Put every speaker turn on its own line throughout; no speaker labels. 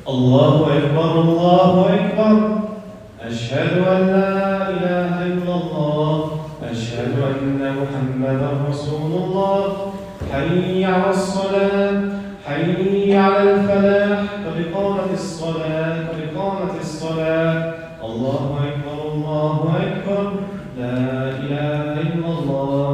الله أكبر الله أكبر. أشهد أن لا إله إلا الله. أشهد أن محمدا رسول الله. حي على الصلاة، حي على الفلاح، قد قامت الصلاة، قد قامت الصلاة. الله أكبر الله أكبر. لا إله إلا الله.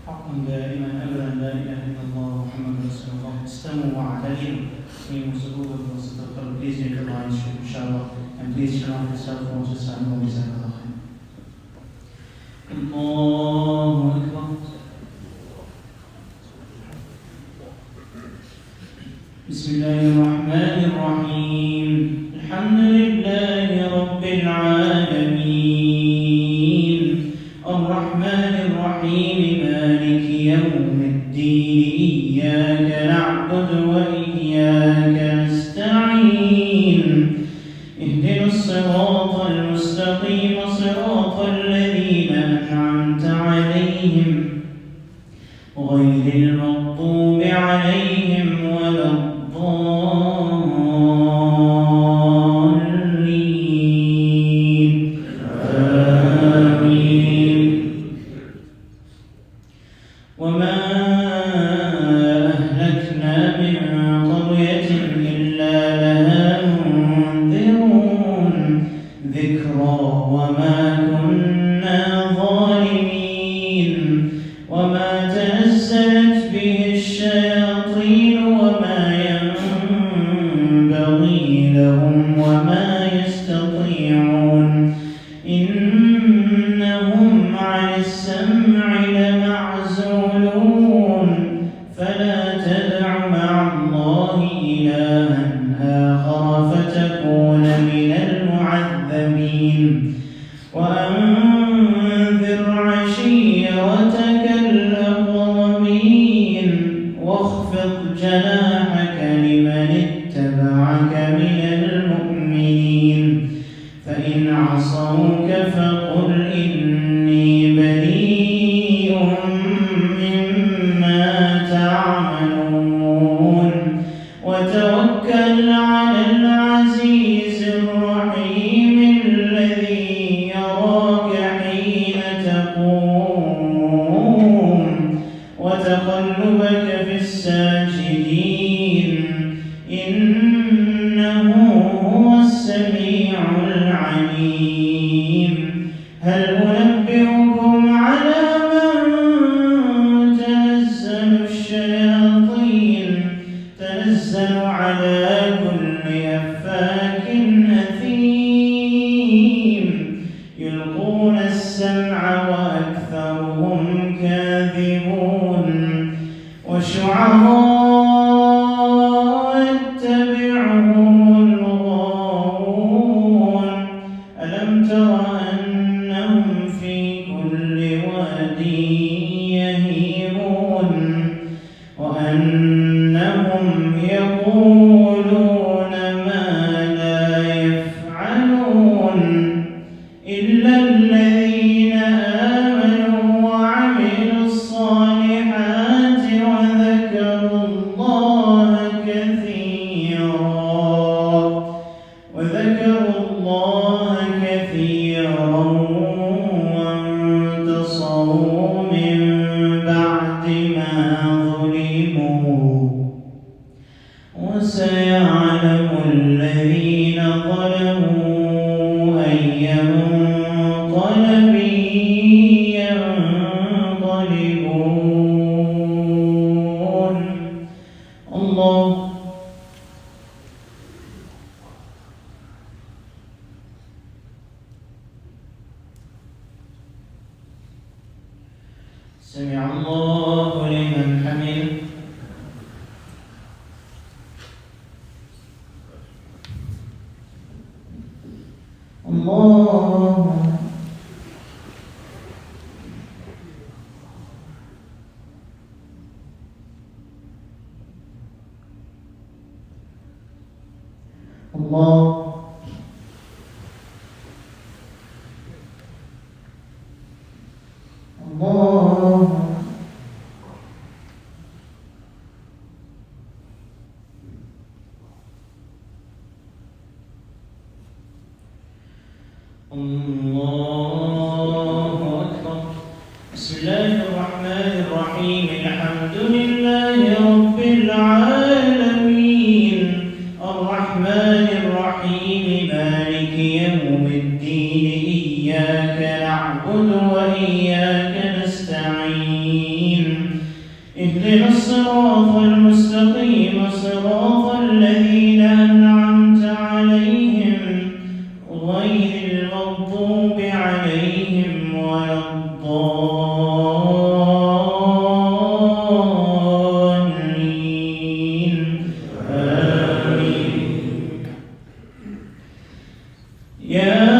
حقا دائما أبدا لا إله إلا الله محمد رسول الله. استموا واعتدلوا في مسجود واستغفر. Please make a line, inshallah, and please turn off the cell phones to sign over the Salah. الله أكبر. بسم الله الرحمن الرحيم. الحمد لله رب العالمين الرحمن الرحيم مالك يوم الدين. إياك نعبد وإياك نستعين. اهدنا الصراط المستقيم صراط الذين أنعمت عليهم غير المغضوب عليهم ولا الضالين. آمين. وما أهلكنا من قرية إلا لها منذرون ذكرى وما كنا ظالمين. وما تنزلت به الشياطين وما ينبغي لهم وما يستطيعون. إنهم عن السمع لمعزولون. فلا تدع مع الله إلها آخر فتكون من المعذبين. وأنذر عشيرتك الأقربين. واخفض جناحك لمن اتبعك من المؤمنين. فإن عصوك فقل إني بريء مما تعملون. وتوكل على العزيز الرحيم الذي يراك حين تقوم وتقلبك في الساجدين. إنه هو السميع العليم. هل أنبئكم على من تنزل الشياطين؟ تنزل على كل أفاك أثيم. يلقون السمع وأكثرهم كاذبون. وشعراء يتبعهم الغاوون. ألم تر أنهم في كل واد يهيمون. وأنهم يقولون ما لا يفعلون. إلا الذين آمنوا وعملوا الصالحات وذكروا الله كثيرا وانتصروا من بعد ما ظلموا. وسيعلم الذين ظلموا أي منقلب ينقلبون. الله سمع الله لمن حمده. الله الله الله الحمد لله رب العالمين الرحمن الرحيم مالك يوم الدين إياك نعبد وإياك نستعين اهدنا الصراط المستقيم صراط الذين أنعمت عليهم غير المغضوب عليهم ولا الضالين آمين. يا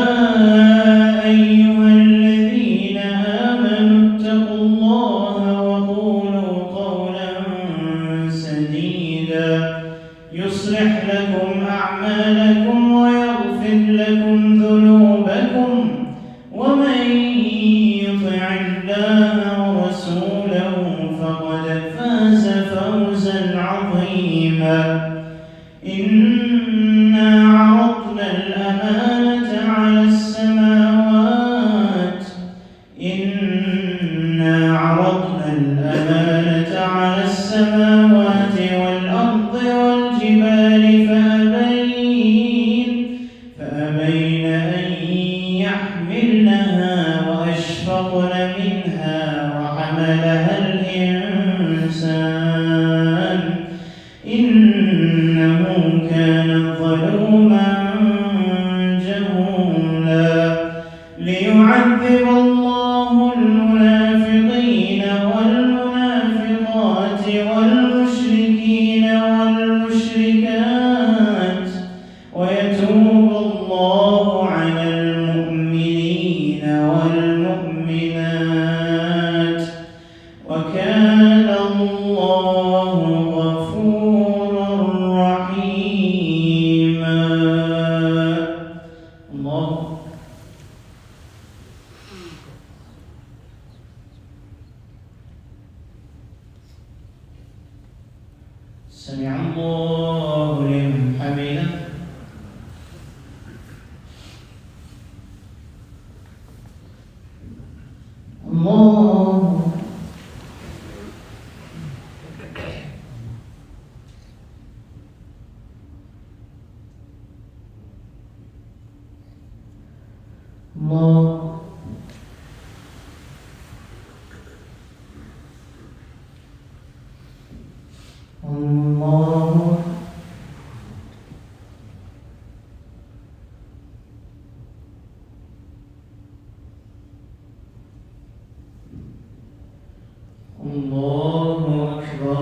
أيها الذين آمنوا اتقوا الله وقولوا قولا سديدا يصلح لكم أعمالكم ويغفر لكم ذنوبكم ومن يطع الله ورسوله فقد فاز فوزا عظيما. إنا عرضنا الأمانة على السماوات والأرض والجبال فأبين أن يحملنها وأشفقن منها وحملها الإنسان إنه كان ظلوما جهولا. ليعذب الله المنافقين والمنافقات والمشركين والمشركات ويتوب الله على المؤمنين والمؤمنات وكان الله غفورا رحيما. الله سمع الله لمن حمده. الله الله الله الله أكبر.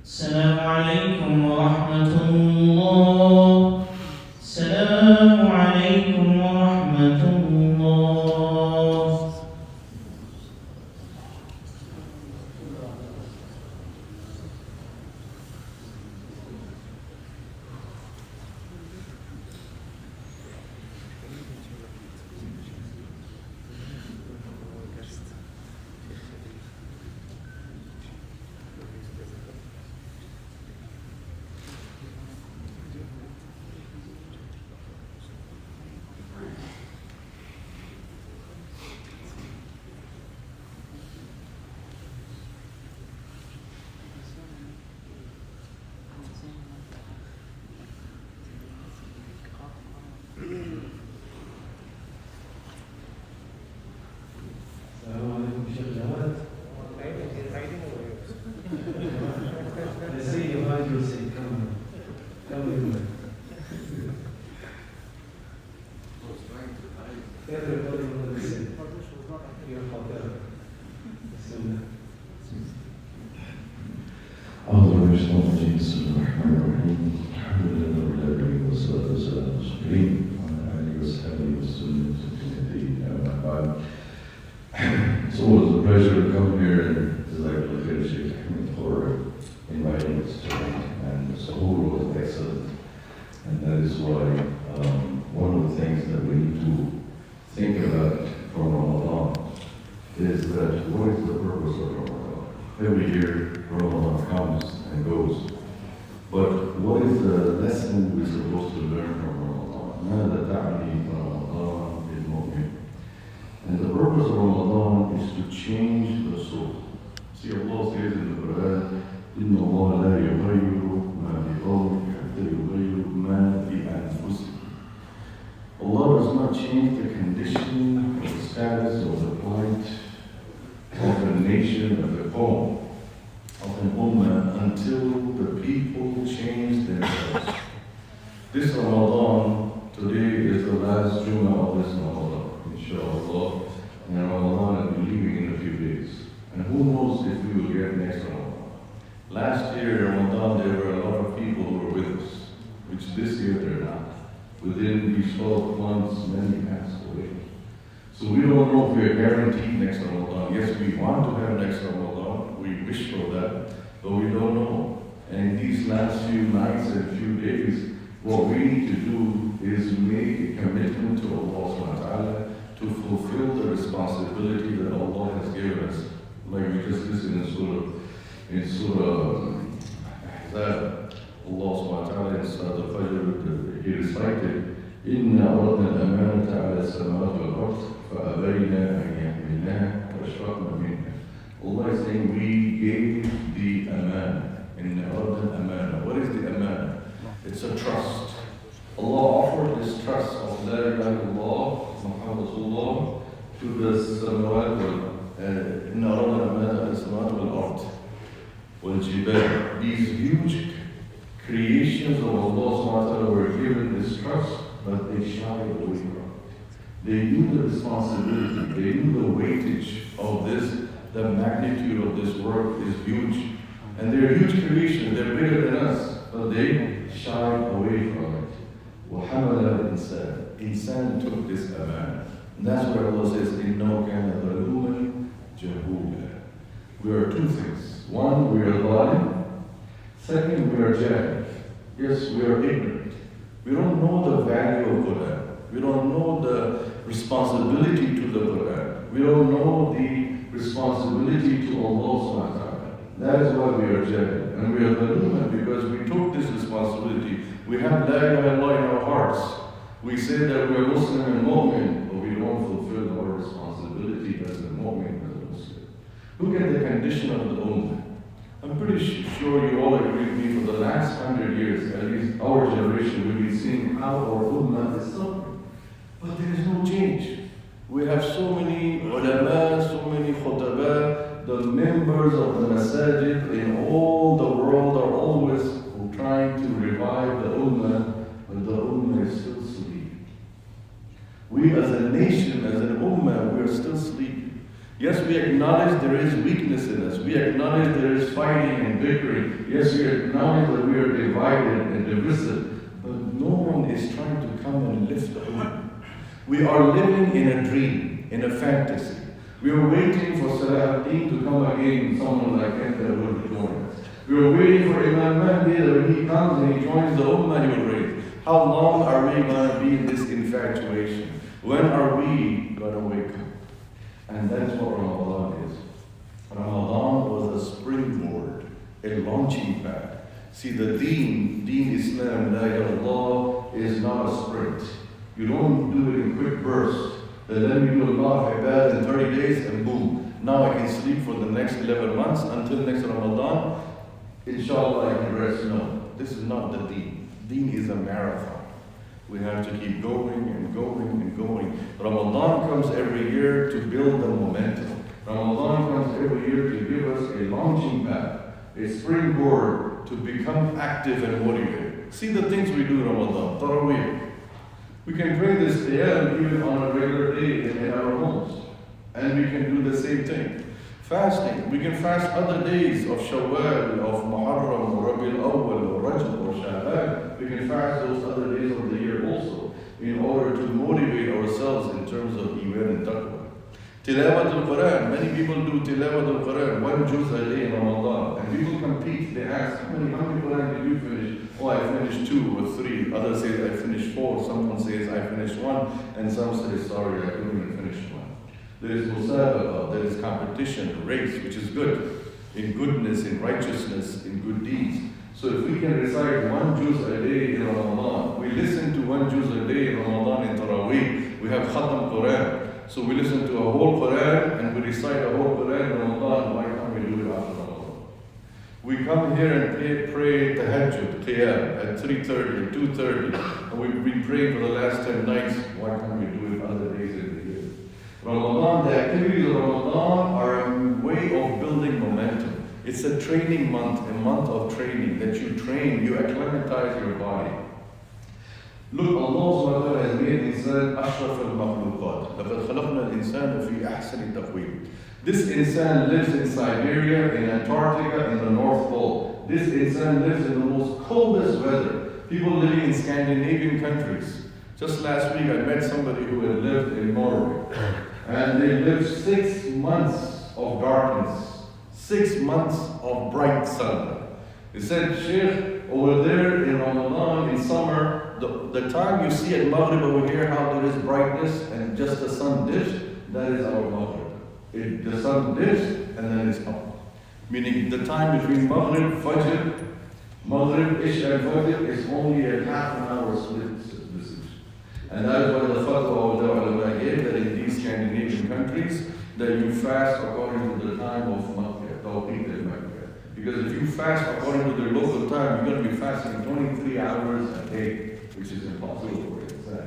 السلام عليكم ورحمة الله. السلام عليكم ورحمة الله.
is why one of the things that we need to think about from Ramadan is that what is the purpose of Ramadan? Every year Ramadan comes and goes, but what is the lesson we're supposed to learn from Ramadan? ماذا تعني رمضان للمؤمن? And the purpose of Ramadan is to change the soul. See, Allah says in the Quran, إِنَّ اللَّهَ لَا يُغَيِّرُ مَا بِقَوْمٍ حَتَّى يُغَيِّرُ مَا بِأَنفُسِهِمْ. Allah does not change the condition or the status or the plight of a nation, of the qawm, of an ummah, until the people change themselves. This Ramadan, today is the last Jummah of this Ramadan, inshallah, and Ramadan will be leaving in a few days. And who knows if we will get next Ramadan. Last year, Ramadan, there were a lot of people who were with us, which this year they're not. Within these 12 months, many passed away. So we don't know if we are guaranteed next Ramadan. Yes, we want to have next Ramadan, we wish for that, but we don't know. And in these last few nights and few days, what we need to do is make a commitment to Allah subhanahu wa ta'ala to fulfill the responsibility that Allah has given us. Like we just listened in Surah Ahzab, Allah subhanahu wa ta'ala in Surah Al-Fajr, he recited, إِنَّا أَرَدْنَا الْأَمَانَةَ عَلَى السَّمَاوَاتِ وَالْأَرْضِ فَأَبَيْنَا أَنْ يَحْمِلْنَاهَا وَأَشْفَقْنَ مِنْهَا. Allah is saying, we gave the amana. إِنَّا أَرَدْنَا الْأَمَانَةَ. What is the amana? It's a trust. Allah offered this trust of La ilaha illallah, Muhammad Rasulullah, to the samawat إِنَّا أَرَدْنَا الْأَمَانَةَ عَلَى السَّمَاوَاتِ وَالْأَرْضِ وَالْجِبَالِ. These huge creations of Allah subhanahu wa ta'ala were given this trust, but they shied away from it. They knew the responsibility, they knew the weightage of this, the magnitude of this work is huge. And they're huge creations, they're bigger than us, but they shied away from it. وَحَمَلَ الْإِنسَانِ. Insan took this amana. And that's where Allah says, إِنَّهُ كَانَ ظَلُومًا جَهُولًا. We are two things. One, we are zalim. Second, we are jahil. Yes, we are ignorant. We don't know the value of Quran. We don't know the responsibility to the Quran. We don't know the responsibility to Allah subhanahu wa ta'ala. That is why we are jahil. And we are zaluman because we took this responsibility. We have La ilaha illallah in our hearts. We say that we are Muslim and Mu'min, but we don't fulfill our responsibility as a Mu'min, as a Muslim. Look at the condition of the Ummah. I'm pretty sure you all agree with me, for the last 100 years, at least our generation, we've been seeing how our Ummah is suffering. But there is no change. We have so many ulama, so many khutaba, the members of the masajid in all the world are always trying to revive the Ummah, but the Ummah is still sleeping. We as a nation, as an Ummah, we are still sleeping. Yes, we acknowledge there is weakness in us. We acknowledge there is fighting and bickering. Yes, we acknowledge that we are divided and divisive. But no one is trying to come and lift the Ummah. We are living in a dream, in a fantasy. We are waiting for Salah to come again, someone like him that will join us. We are waiting for Imam Mahdi that when he comes and he joins the Ummah, he will reign. How long are we going to be in this infatuation? When are we going to wake up? And that's what Ramadan is. Ramadan was a springboard, a launching pad. See, the deen Islam, La ilaha illallah, is not a sprint. You don't do it in quick bursts. Then you do a lot of ibadah in 30 days and boom. Now I can sleep for the next 11 months until next Ramadan. Inshallah I can rest. No, this is not the deen. Deen is a marathon. We have to keep going and going and going. Ramadan comes every year to build the momentum. Ramadan comes every year to give us a launching pad, a springboard to become active and motivated. See the things we do in Ramadan, Taraweeh. We can bring this qiyam even on a regular day in our homes. And we can do the same thing. Fasting. We can fast other days of Shawwal, of Muharram, or Rabi'ul Awwal, or Rajab, or Sha'ban. We can fast those other days of the year also in order to motivate ourselves in terms of Iman and Taqwa. Tilawat al-Quran. Many people do Tilawat al-Quran, one juz a day in Ramadan. And people compete. They ask, how many Quran did you finish? Oh, oh, I finished 2 or 3. Others say I finished 4. Someone says I finished 1. And some say, sorry, I couldn't even finish 1. There is musabaqa, there is competition, race, which is good. In goodness, in righteousness, in good deeds. So if we can recite 1 juz a day in Ramadan, we listen to 1 juz a day in Ramadan in Taraweeh, we have Khatam Quran. So we listen to a whole Quran and we recite a whole Quran in Ramadan. Why can't we do it after Ramadan? We come here and pray Tahajjud, Qiyam at 3:30 and 2:30, and we've been praying for the last 10 nights. Why can't we do it other days in the year? Ramadan, the activities of Ramadan are a way of building momentum. It's a training month, a month of training that you train, you acclimatize your body. Look, Allah subhanahu wa ta'ala has made insan ashraf al-makhluqat. لَقَدْ خَلَقْنَا الْإِنسَانَ فِي أَحْسَنِ تَقْوِيمٍ. This insan lives in Siberia, in Antarctica, in the North Pole. This insan lives in the most coldest weather. People living in Scandinavian countries. Just last week I met somebody who had lived in Norway. And they lived 6 months of darkness. 6 months of bright sun. He said, Sheikh, over there in Ramadan, in summer, the time you see at Maghrib over here, how there is brightness and just the sun dips, that is our Maghrib. The sun dips and then it's up. Meaning the time between Maghrib, Fajr, Isha and Fajr is only a half an hour split. And that is why the fatwa of the ulama gave that in these Scandinavian countries, that you fast according to the time of Makkah. Because if you fast according to their local time, you're going to be fasting 23 hours a day, which is impossible for insan.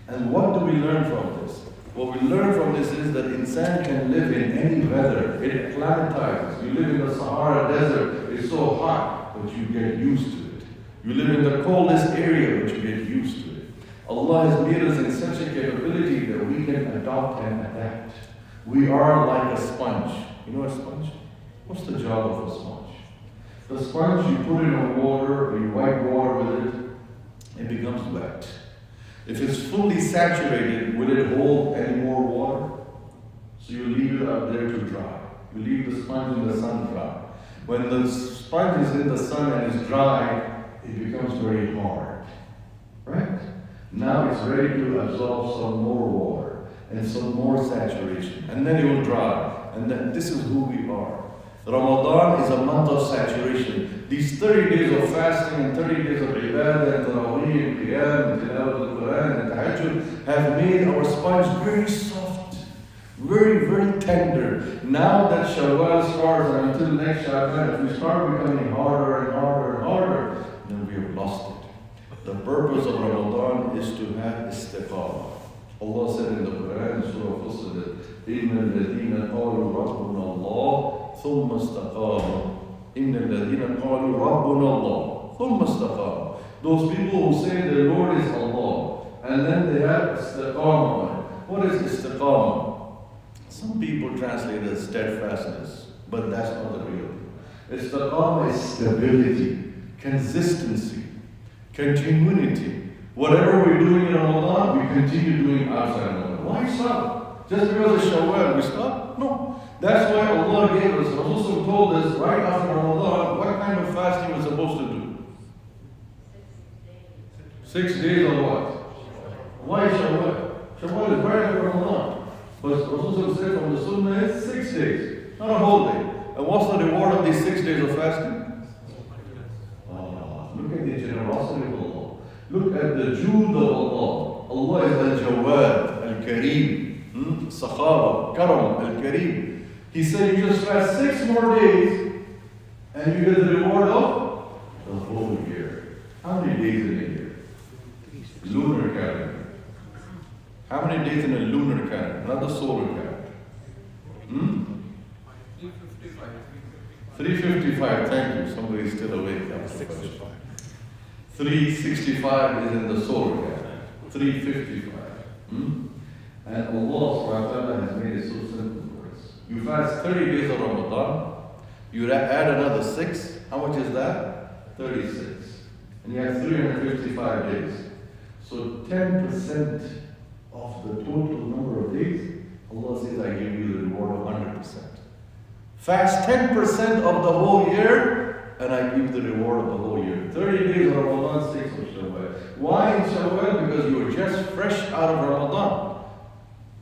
And what do we learn from this? What we learn from this is that insan can live in any weather. It acclimatizes. You live in the Sahara Desert, it's so hot, but you get used to it. You live in the coldest area, but you get used to it. Allah has made us in such a capability that we can adopt and adapt. We are like a sponge. You know a sponge? What's the job of a sponge? The sponge, you put it in water, or you wipe water with it, it becomes wet. If it's fully saturated, will it hold any more water? So you leave it out there to dry. You leave the sponge in the sun dry. When the sponge is in the sun and is dry, it becomes very hard. Right? Now it's ready to absorb some more water and some more saturation. And then it will dry. And then this is who we are. Ramadan is a month of saturation. These 30 days of fasting and 30 days of ibadah and taraweeh and qiyam and tilawat al-Quran and tahajjud have made our sponge very soft, very, very tender. Now that Shawwal starts and until next Shawwal, if we start becoming harder and harder and harder, then we have lost it. The purpose of Ramadan is to have istiqamah. Allah said in the Quran, Surah Fussilat, إِنَّ الَّذِينَ قَالُوا رَبُّنَا اللَّهُ ثُمَّ اسْتَقَامُوا إِنَّ الَّذِينَ قَالُوا رَبُّنَا اللَّهُ ثُمَّ اسْتَقَامُوا. Those people who say their Lord is Allah, and then they have istiqamah. What is istiqamah? Some people translate it as steadfastness, but that's not the real thing. Istiqamah is stability, consistency, continuity. Whatever we're doing in Ramadan, we continue doing outside Ramadan. Why stop? Just because it's Shawwal, we stop? No. That's why Allah gave us, Rasul told us right after Ramadan, what kind of fasting we're supposed to do? 6 days of what? Why Shawwal? Shawwal is right after Ramadan. But Rasul said from the Sunnah is 6 days, not a whole day. And what's the reward of these 6 days of fasting? Look at the generosity of Allah. Look at the Jude of Allah. Allah is Al-Jawad, Al-Kareem, Sakhaba, Karam, Al-Kareem. He said you just fast 6 more days and you get the reward of the whole year. How many days in a year? Lunar calendar. How many days in a lunar calendar? Not the solar calendar. 355, thank you. Somebody's still awake. 365 is in the solar calendar. 355. And Allah subhanahu wa ta'ala has made it so simple for us. You fast 30 days of Ramadan, you add another 6. How much is that? 36. And you have 355 days. So 10% of the total number of days, Allah says, I give you the reward of 100%. Fast 10% of the whole year, and I give the reward of the whole year. 30 days of Ramadan. because you are just fresh out of Ramadan.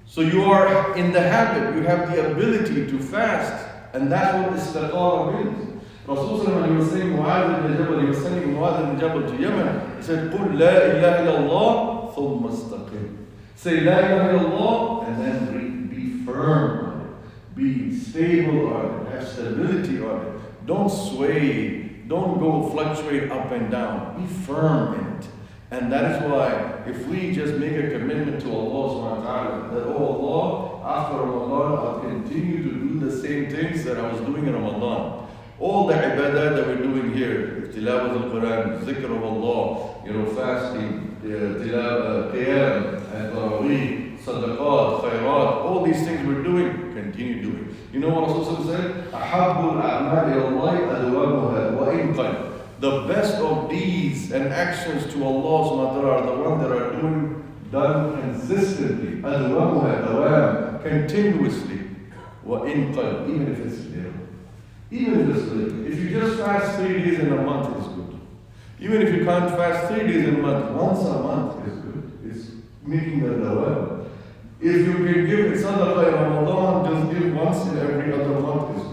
So you are in the habit, you have the ability to fast, and that's what istiqamah means. Rasulullah, when he was saying Mu'adh ibn Jabal, he was sending Mu'adh ibn Jabal to Yemen, he said, قُلْ لَا إِلَّهِ إِلَّا اللَّهِ ثُمَّ اسْتَقِمْ. Say La ilaha illallah and then be firm on it. Be stable on it. Have stability on it. Don't sway. Don't go fluctuate up and down. Be firm in it. And that is why if we just make a commitment to Allah subhanahu wa ta'ala, that, oh Allah, after Ramadan, I'll continue to do the same things that I was doing in Ramadan. All the ibadah that we're doing here, tilawat al-Quran, zikr of Allah, fasting, qiyam, and tarawih, sadaqat, khairat, all these things we're doing, continue doing. You know what Rasul said? أَحَبُّ الْأَعْمَالِ إِلَى اللَّهِ أَدْوَمُهَا وَإِنْ قَلَّ. The best of deeds and actions to Allah subhanahu wa ta'ala are the ones that are done consistently, أَدْوَمُهَا دوام, continuously, وَإِنْ قَلَّ, even if it's little. Even if it's little. If you just fast 3 days in a month, it's good. Even if you can't fast 3 days in a month, once a month is good. It's making the dawam. If you can give sadaqah in Ramadan, just give once in every other month is good.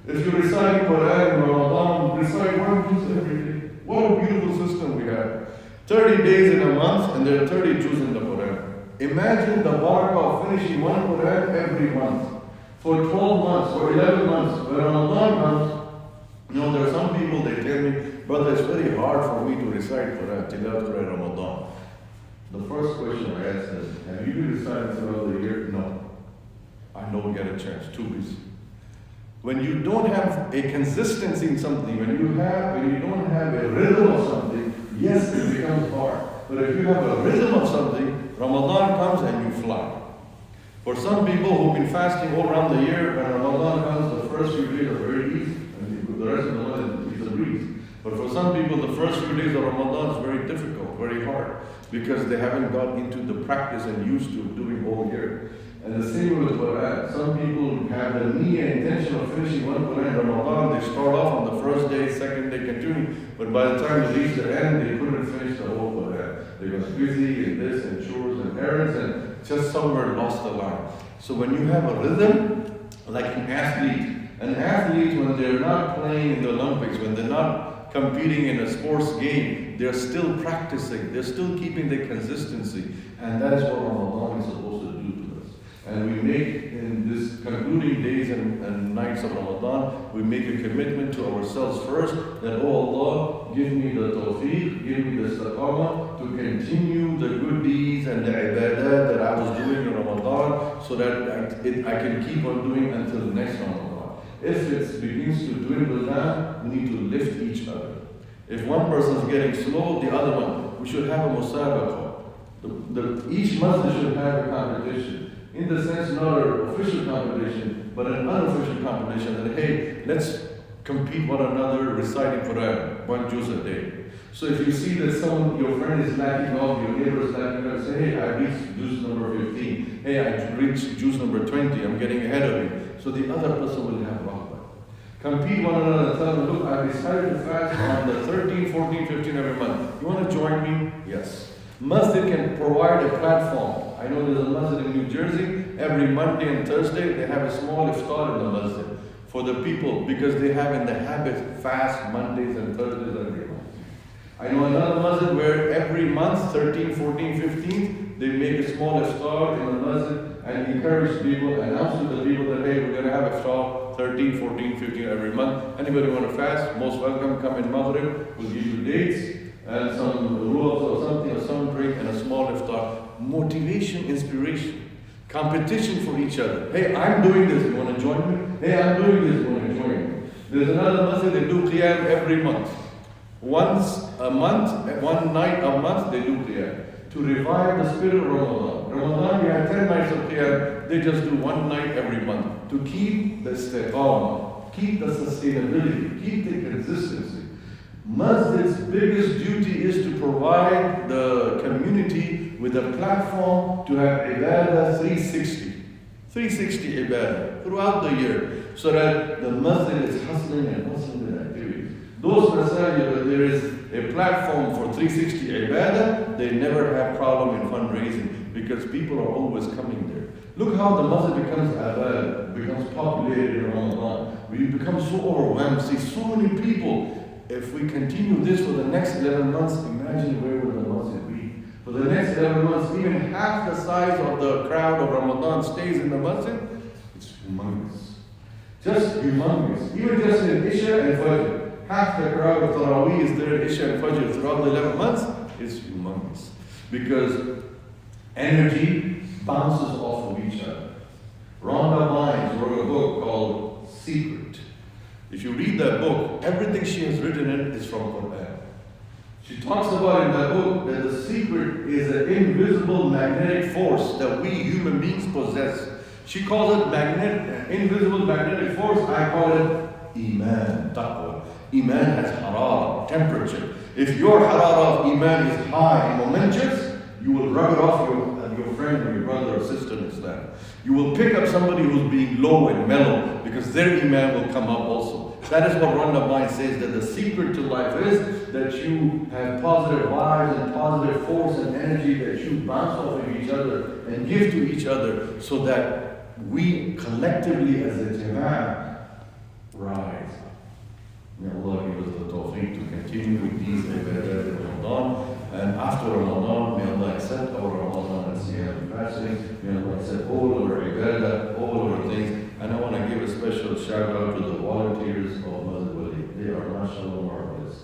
If you recite Quran in Ramadan, recite one juz every day. What a beautiful system we have. 30 days in a month and there are 30 juz in the Quran. Imagine the barakah of finishing one Quran every month. For 12 months, for 11 months, when Ramadan comes, there are some people, they tell me, brother, it's very hard for me to recite Quran, Tilawat Quran Ramadan. The first question I ask is, have you been reciting throughout the year? No. I don't get a chance, too busy. When you don't have a consistency in something, when you don't have a rhythm of something, yes, it becomes hard. But if you have a rhythm of something, Ramadan comes and you fly. For some people who've been fasting all around the year, when Ramadan comes, the first few days are very easy, and the rest of the month is a breeze. But for some people, the first few days of Ramadan is very difficult, very hard, because they haven't got into the practice and used to doing all year. And the same with Quran. Some people have the niyyah intention of finishing one Quran in Ramadan. They start off on the first day, second day, continue. But by the time they reach the end, they couldn't finish the whole Quran. They got busy in this and chores and errands and just somewhere lost the line. So when you have a rhythm, like an athlete when they're not playing in the Olympics, when they're not competing in a sports game, they're still practicing. They're still keeping the consistency. And that is what Ramadan is supposed to do to us. And we make, in this concluding days and nights of Ramadan, we make a commitment to ourselves first that, oh Allah, give me the tawfiq, give me the istiqamah to continue the good deeds and the ibadah that I was doing in Ramadan so that I can keep on doing until the next Ramadan. If it begins to dwindle down, we need to lift each other. If one person is getting slow, the other one, we should have a musabaqah. Each masjid should have a competition. In the sense, not an official competition, but an unofficial competition. That, hey, let's compete one another reciting Quran, one juz a day. So if you see that your friend is lacking off, your neighbor is lacking off, say, hey, I reached juz number 15. Hey, I reached juz number 20. I'm getting ahead of you. So the other person will have rahmah. Compete one another and tell them, look, I decided to fast on the 13, 14, 15 every month. You want to join me? Yes. Masjid can provide a platform. I know there's a masjid in New Jersey. Every Monday and Thursday, they have a small iftar in the masjid for the people because they have in the habit fast Mondays and Thursdays every month. I know another masjid where every month, 13, 14, 15, they make a small iftar in the masjid and encourage people, announce to the people that, hey, we're going to have iftar 13, 14, 15 every month. Anybody want to fast? Most welcome. Come in Maghrib. We'll give you dates and some rules or something, or some drink and a small iftar. Motivation, inspiration, competition for each other. Hey, I'm doing this. You want to join me? Hey, I'm doing this. You want to join me? There's another masjid, they do qiyam every month. Once a month, one night a month, they do qiyam to revive the spirit of Ramadan. Ramadan, we have 10 nights of qiyam. They just do one night every month to keep the istiqamah, keep the sustainability, keep the consistency. Masjid's biggest duty is to provide the community with a platform to have ibadah 360 ibadah throughout the year, so that the masjid is hustling and bustling with activities. Those masajid where there is a platform for 360 ibadah, they never have problem in fundraising because people are always coming there. Look how the masjid becomes populated in Ramadan. We become so overwhelmed, see so many people. If we continue this for the next 11 months, imagine where will the masjid be. For the next 11 months, even half the size of the crowd of Ramadan stays in the masjid. It's humongous. Just humongous. Even just in Isha and Fajr, half the crowd of Taraweeh is there in Isha and Fajr throughout the 11 months. It's humongous. Because energy bounces off of each other. Rhonda Bynes wrote a book called Secret. If you read that book, everything she has written in is from Quran. She talks about in that book that the secret is an invisible magnetic force that we human beings possess. She calls it invisible magnetic force. I call it Iman, taqwa. Iman has harara, temperature. If your harara of Iman is high and momentous, you will rub it off your friend or your brother or sister in Islam. You will pick up somebody who's being low and mellow because their Iman will come up also. That is what Rhonda Bynes says, that the secret to life is that you have positive vibes and positive force and energy that you bounce off of each other and give to each other so that we collectively as a jama'ah rise. May Allah give us the tawfiq to continue with these ibadat in Ramadan. And after Ramadan, may Allah accept our Ramadan and Siyam and fasting. May Allah accept all our ibadah, all our things. And I want to give a special shout out to the volunteers of Al-Wali. They are mashallah marvelous.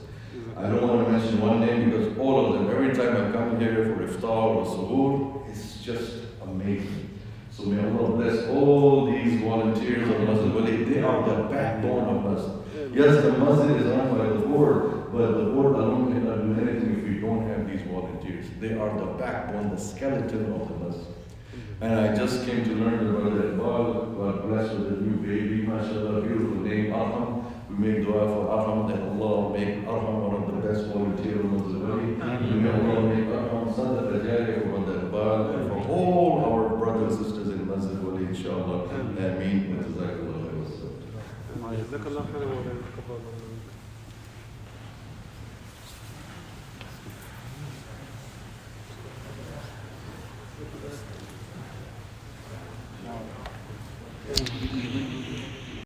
I don't want to mention one name because all of them, every time I come here for iftar or suhoor, it's just amazing. So may Allah bless all these volunteers of Al-Wali. They are the backbone of Masjid. Yes, the Masjid is run by the board, but the board alone cannot do anything if we don't have these volunteers. They are the backbone, the skeleton of the Masjid. And I just came to learn about that Al-Wali. God bless with the new baby, mashallah, beautiful name, Arham. We make dua for Arham, that Allah make Arham one of the best volunteers of Al-Wali. May Allah make Arham Sadaqah Jariyah for the Al-Wali and for all our brothers and sisters in Al-Wali, inshallah. Ameen.
جزاك الله خير ولا يتقبل